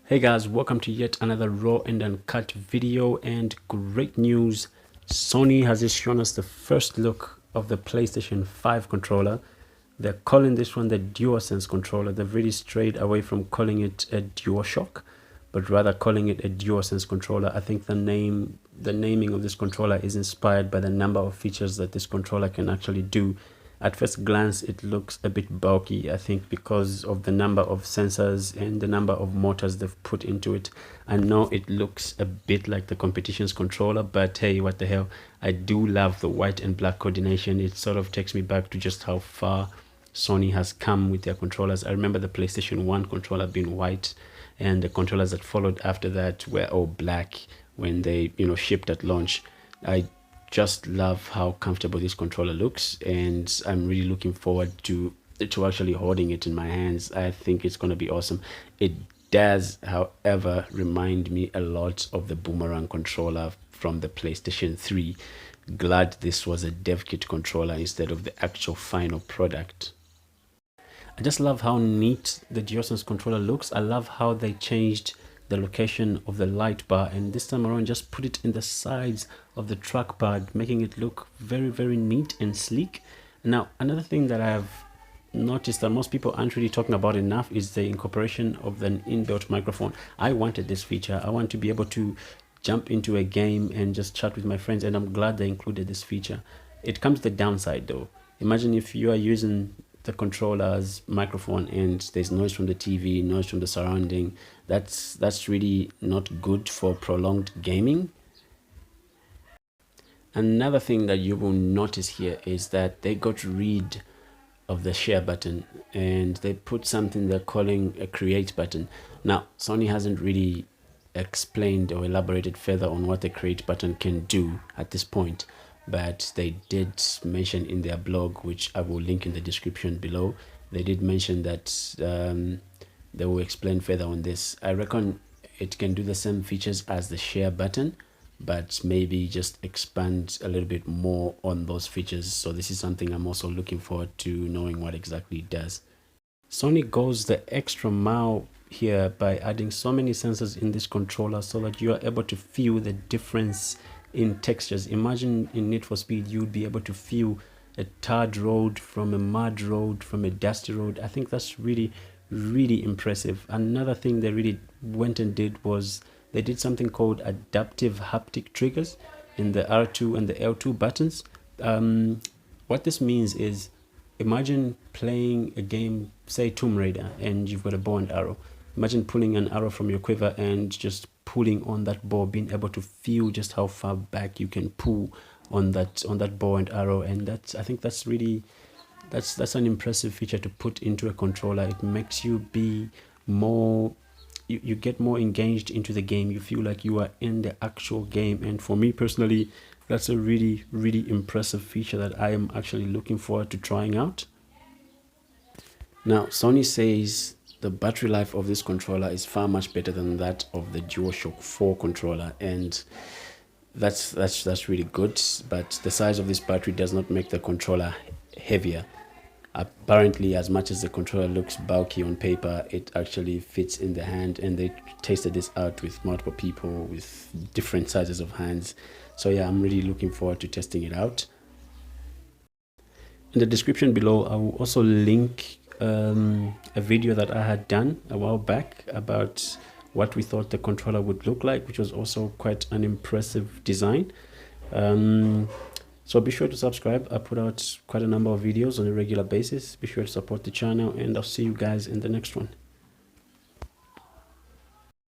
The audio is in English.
Hey guys, welcome to yet another raw and uncut video. And great news, Sony has just shown us the first look of the PlayStation 5 controller. They're calling this one the DualSense controller. They've really strayed away from calling it a DualShock, but rather calling it a DualSense controller. I think the naming of this controller is inspired by the number of features that this controller can actually do. At first glance, it looks a bit bulky, I think, because of the number of sensors and the number of motors they've put into it. I know it looks a bit like the competition's controller, but hey, what the hell. I do love the white and black coordination. It sort of takes me back to just how far Sony has come with their controllers. I remember the PlayStation 1 controller being white, and the controllers that followed after that were all black when they, shipped at launch. I just love how comfortable this controller looks, and I'm really looking forward to actually holding it in my hands. I think it's going to be awesome. It does, however, remind me a lot of the Boomerang controller from the PlayStation 3. Glad this was a dev kit controller instead of the actual final product. I just love how neat the DualSense controller looks. I love how they changed the location of the light bar, and this time around just put it in the sides of the trackpad, making it look very, very neat and sleek. Now, another thing that I've noticed that most people aren't really talking about enough is the incorporation of an inbuilt microphone. I wanted this feature. I want to be able to jump into a game and just chat with my friends, and I'm glad they included this feature. It comes the downside though. Imagine if you are using the controller's microphone and there's noise from the TV, noise from the surrounding. That's really not good for prolonged gaming. Another thing that you will notice here is that they got rid of the share button and they put something they're calling a create button. Now, Sony hasn't really explained or elaborated further on what the create button can do at this point, but they did mention in their blog, which I will link in the description below, they did mention that they will explain further on this. I reckon it can do the same features as the share button, but maybe just expand a little bit more on those features. So this is something I'm also looking forward to knowing what exactly it does. Sony goes the extra mile here by adding so many sensors in this controller so that you are able to feel the difference in textures. Imagine in Need for Speed you'd be able to feel a tarred road from a mud road, from a dusty road. I think that's really, really impressive. Another thing they really went and did was they did something called adaptive haptic triggers in the R2 and the L2 buttons. What this means is, imagine playing a game, say Tomb Raider, and you've got a bow and arrow. Imagine pulling an arrow from your quiver and just pulling on that bow, being able to feel just how far back you can pull on that bow and arrow. And I think that's really that's an impressive feature to put into a controller. It makes you be more, you get more engaged into the game. You feel like you are in the actual game, and for me personally, that's a really, really impressive feature that I am actually looking forward to trying out. Now, Sony says the battery life of this controller is far much better than that of the DualShock 4 controller, and that's really good. But the size of this battery does not make the controller heavier. Apparently, as much as the controller looks bulky on paper, it actually fits in the hand, and they tested this out with multiple people with different sizes of hands. So yeah, I'm really looking forward to testing it out. In the description below, I will also link a video that I had done a while back about what we thought the controller would look like, which was also quite an impressive design. So be sure to subscribe. I put out quite a number of videos on a regular basis. Be sure to support the channel, and I'll see you guys in the next one.